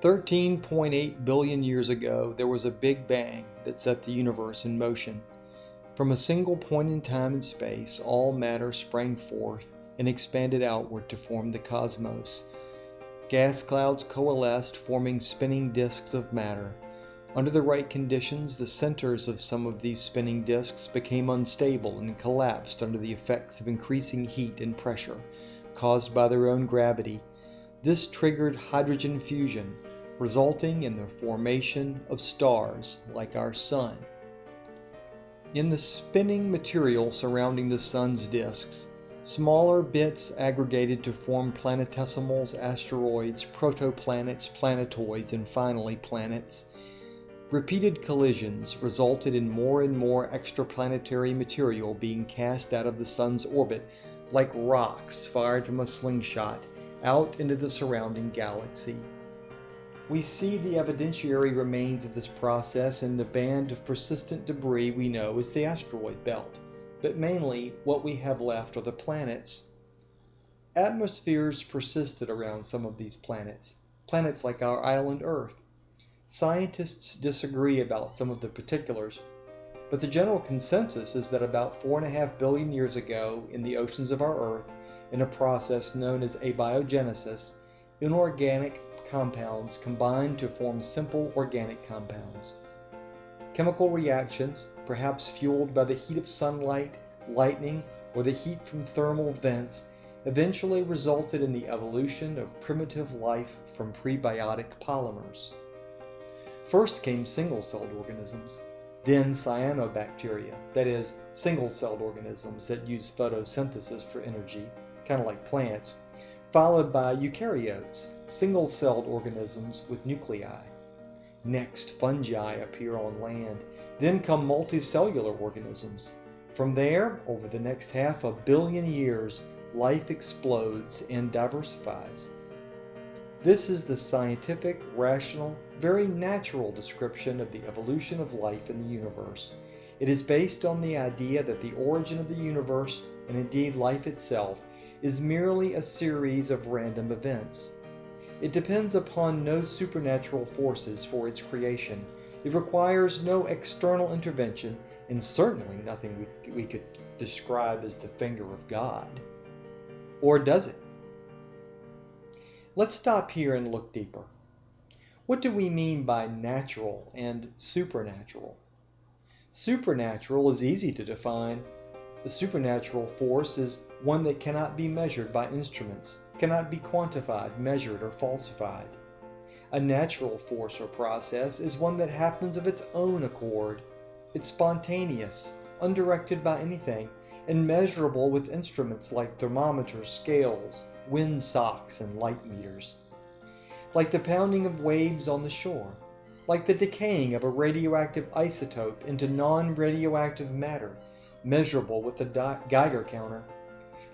13.8 billion years ago, there was a big bang that set the universe in motion. From a single point in time and space, all matter sprang forth and expanded outward to form the cosmos. Gas clouds coalesced, forming spinning disks of matter. Under the right conditions, the centers of some of these spinning disks became unstable and collapsed under the effects of increasing heat and pressure caused by their own gravity. This triggered hydrogen fusion, resulting in the formation of stars like our Sun. In the spinning material surrounding the Sun's disks, smaller bits aggregated to form planetesimals, asteroids, protoplanets, planetoids, and finally planets. Repeated collisions resulted in more and more extraplanetary material being cast out of the Sun's orbit, like rocks fired from a slingshot, out into the surrounding galaxy. We see the evidentiary remains of this process in the band of persistent debris we know as the asteroid belt, but mainly what we have left are the planets. Atmospheres persisted around some of these planets like our island Earth. Scientists disagree about some of the particulars, but the general consensus is that about 4.5 billion years ago, in the oceans of our Earth, in a process known as abiogenesis, inorganic compounds combined to form simple organic compounds. Chemical reactions, perhaps fueled by the heat of sunlight, lightning, or the heat from thermal vents, eventually resulted in the evolution of primitive life from prebiotic polymers. First came single-celled organisms, then cyanobacteria, that is, single-celled organisms that use photosynthesis for energy, kind of like plants, followed by eukaryotes, single-celled organisms with nuclei. Next, fungi appear on land, then come multicellular organisms. From there, over the next 500 million years, life explodes and diversifies. This is the scientific, rational, very natural description of the evolution of life in the universe. It is based on the idea that the origin of the universe, and indeed life itself, is merely a series of random events. It depends upon no supernatural forces for its creation. It requires no external intervention, and certainly nothing we could describe as the finger of God. Or does it? Let's stop here and look deeper. What do we mean by natural and supernatural? Supernatural is easy to define. The supernatural force is one that cannot be measured by instruments, cannot be quantified, measured, or falsified. A natural force or process is one that happens of its own accord. It's spontaneous, undirected by anything, and measurable with instruments like thermometers, scales, wind socks, and light meters. Like the pounding of waves on the shore, like the decaying of a radioactive isotope into non-radioactive matter, measurable with the Geiger counter,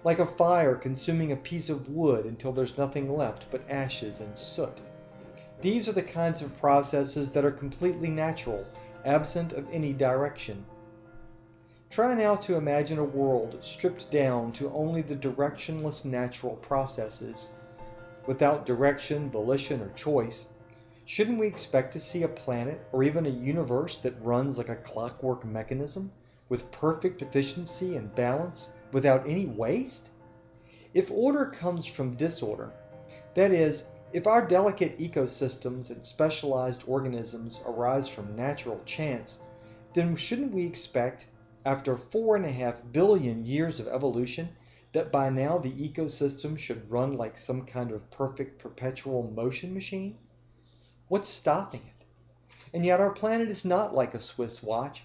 like a fire consuming a piece of wood until there's nothing left but ashes and soot. These are the kinds of processes that are completely natural, absent of any direction. Try now to imagine a world stripped down to only the directionless natural processes. Without direction, volition, or choice, shouldn't we expect to see a planet or even a universe that runs like a clockwork mechanism, with perfect efficiency and balance, without any waste? If order comes from disorder, that is, if our delicate ecosystems and specialized organisms arise from natural chance, then shouldn't we expect, after 4.5 billion years of evolution, that by now the ecosystem should run like some kind of perfect perpetual motion machine? What's stopping it? And yet our planet is not like a Swiss watch.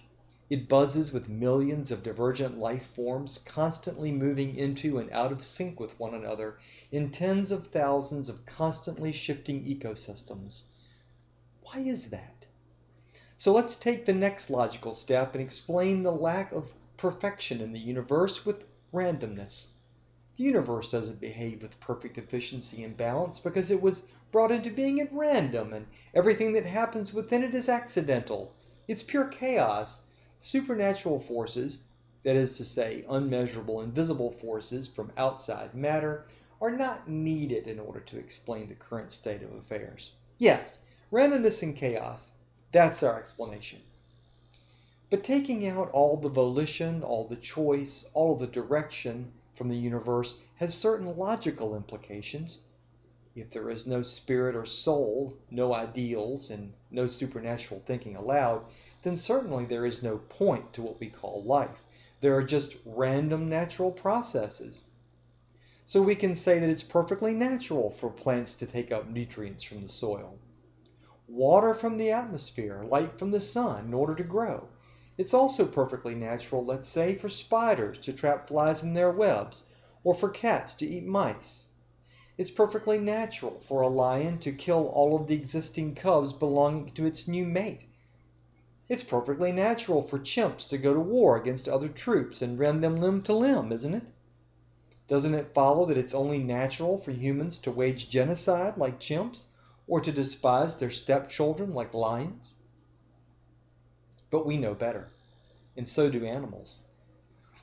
It buzzes with millions of divergent life forms constantly moving into and out of sync with one another in tens of thousands of constantly shifting ecosystems. Why is that? So let's take the next logical step and explain the lack of perfection in the universe with randomness. The universe doesn't behave with perfect efficiency and balance because it was brought into being at random, and everything that happens within it is accidental. It's pure chaos. Supernatural forces, that is to say, unmeasurable, invisible forces from outside matter, are not needed in order to explain the current state of affairs. Yes, randomness and chaos. That's our explanation. But taking out all the volition, all the choice, all of the direction from the universe has certain logical implications. If there is no spirit or soul, no ideals, and no supernatural thinking allowed, then certainly there is no point to what we call life. There are just random natural processes. So we can say that it's perfectly natural for plants to take up nutrients from the soil, water from the atmosphere, light from the sun in order to grow. It's also perfectly natural, let's say, for spiders to trap flies in their webs, or for cats to eat mice. It's perfectly natural for a lion to kill all of the existing cubs belonging to its new mate. It's perfectly natural for chimps to go to war against other troops and rend them limb to limb, isn't it? Doesn't it follow that it's only natural for humans to wage genocide like chimps, or to despise their stepchildren like lions? But we know better, and so do animals.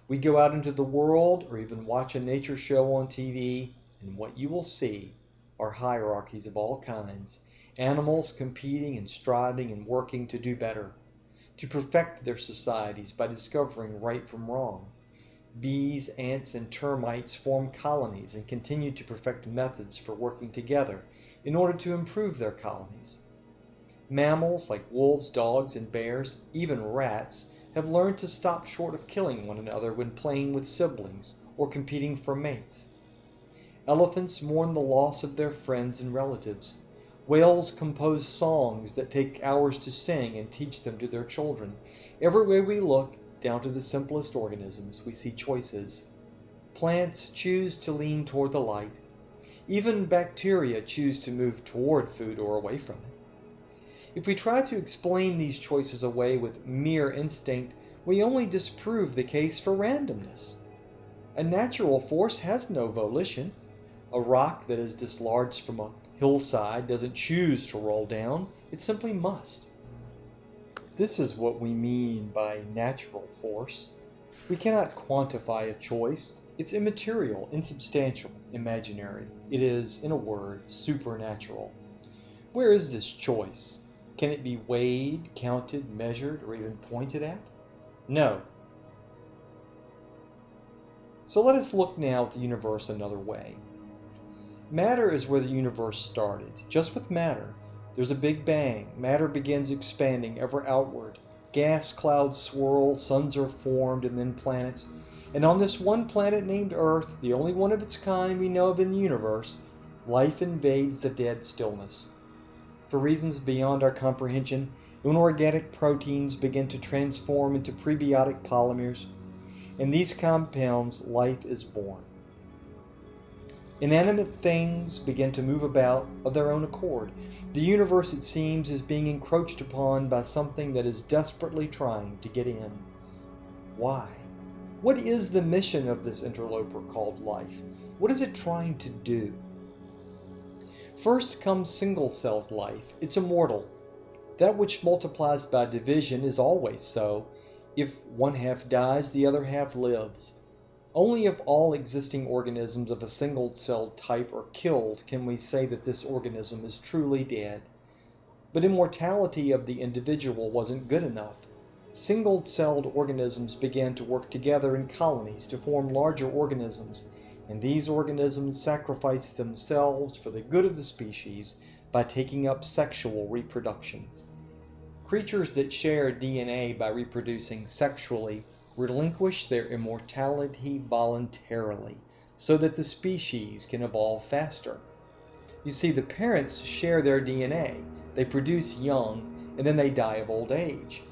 We go out into the world or even watch a nature show on TV, and what you will see are hierarchies of all kinds, animals competing and striving and working to do better, to perfect their societies by discovering right from wrong. Bees, ants, and termites form colonies and continue to perfect methods for working together in order to improve their colonies. Mammals like wolves, dogs, and bears, even rats, have learned to stop short of killing one another when playing with siblings or competing for mates. Elephants mourn the loss of their friends and relatives. Whales compose songs that take hours to sing and teach them to their children. Everywhere we look, down to the simplest organisms, we see choices. Plants choose to lean toward the light. Even bacteria choose to move toward food or away from it. If we try to explain these choices away with mere instinct, we only disprove the case for randomness. A natural force has no volition. A rock that is dislodged from a hillside doesn't choose to roll down, it simply must. This is what we mean by natural force. We cannot quantify a choice. It's immaterial, insubstantial, imaginary. It is, in a word, supernatural. Where is this choice? Can it be weighed, counted, measured, or even pointed at? No. So let us look now at the universe another way. Matter is where the universe started, just with matter. There's a big bang. Matter begins expanding ever outward. Gas clouds swirl, suns are formed, and then planets. And on this one planet named Earth, the only one of its kind we know of in the universe, life invades the dead stillness. For reasons beyond our comprehension, inorganic proteins begin to transform into prebiotic polymers. In these compounds, life is born. Inanimate things begin to move about of their own accord. The universe, it seems, is being encroached upon by something that is desperately trying to get in. Why? What is the mission of this interloper called life? What is it trying to do? First comes single-celled life. It's immortal. That which multiplies by division is always so. If one half dies, the other half lives. Only if all existing organisms of a single-celled type are killed can we say that this organism is truly dead. But immortality of the individual wasn't good enough. Single-celled organisms began to work together in colonies to form larger organisms, and these organisms sacrificed themselves for the good of the species by taking up sexual reproduction. Creatures that share DNA by reproducing sexually relinquish their immortality voluntarily so that the species can evolve faster. You see, the parents share their DNA. They produce young, and then they die of old age.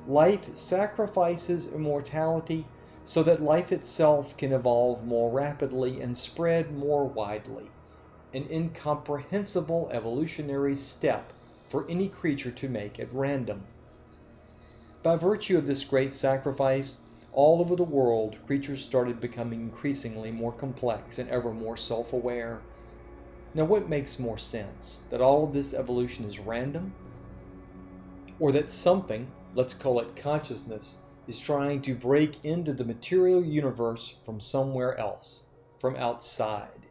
Life sacrifices immortality so that life itself can evolve more rapidly and spread more widely. An incomprehensible evolutionary step for any creature to make at random. By virtue of this great sacrifice, all over the world, creatures started becoming increasingly more complex and ever more self-aware. Now, what makes more sense? That all of this evolution is random? Or that something, let's call it consciousness, is trying to break into the material universe from somewhere else, from outside?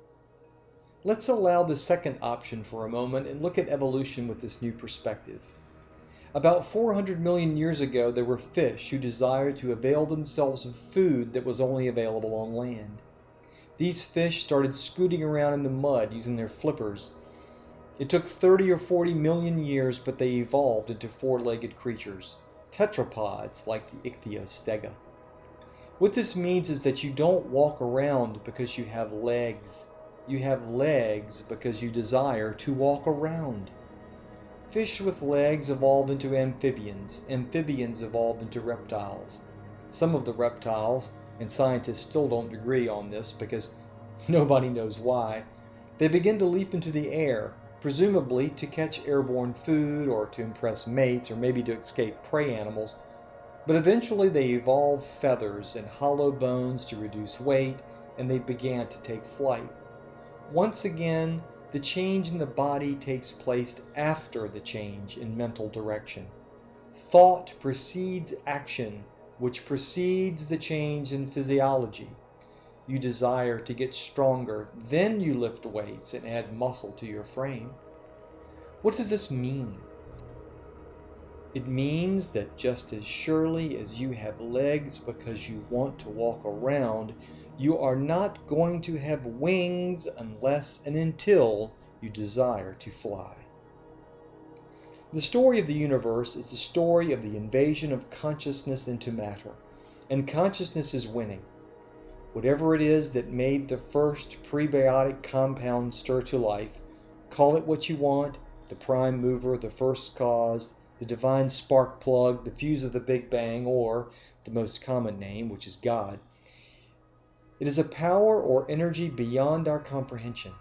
Let's allow the second option for a moment and look at evolution with this new perspective. About 400 million years ago, there were fish who desired to avail themselves of food that was only available on land. These fish started scooting around in the mud using their flippers. It took 30 or 40 million years, but they evolved into four-legged creatures, tetrapods like the ichthyostega. What this means is that you don't walk around because you have legs. You have legs because you desire to walk around. Fish with legs evolved into amphibians. Amphibians evolved into reptiles. Some of the reptiles, and scientists still don't agree on this because nobody knows why, they begin to leap into the air, presumably to catch airborne food or to impress mates or maybe to escape prey animals. But eventually they evolved feathers and hollow bones to reduce weight, and they began to take flight. Once again, the change in the body takes place after the change in mental direction. Thought precedes action, which precedes the change in physiology. You desire to get stronger, then you lift weights and add muscle to your frame. What does this mean? It means that just as surely as you have legs because you want to walk around, you are not going to have wings unless and until you desire to fly. The story of the universe is the story of the invasion of consciousness into matter, and consciousness is winning. Whatever it is that made the first prebiotic compound stir to life, call it what you want, the prime mover, the first cause, the divine spark plug, the fuse of the Big Bang, or the most common name, which is God. It is a power or energy beyond our comprehension.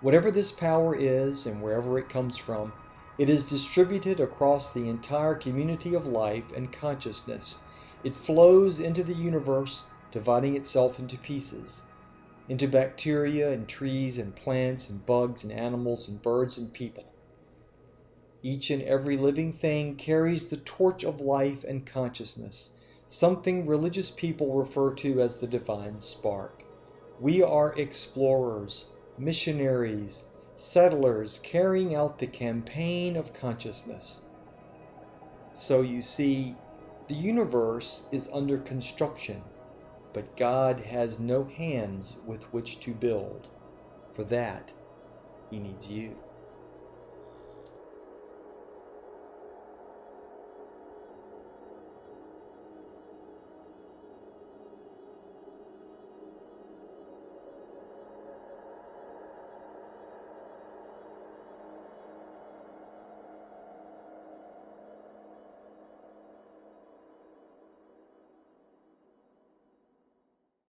Whatever this power is, and wherever it comes from, it is distributed across the entire community of life and consciousness. It flows into the universe, dividing itself into pieces, into bacteria and trees and plants and bugs and animals and birds and people. Each and every living thing carries the torch of life and consciousness, something religious people refer to as the divine spark. We are explorers, missionaries, settlers carrying out the campaign of consciousness. So you see, the universe is under construction, but God has no hands with which to build. For that, He needs you.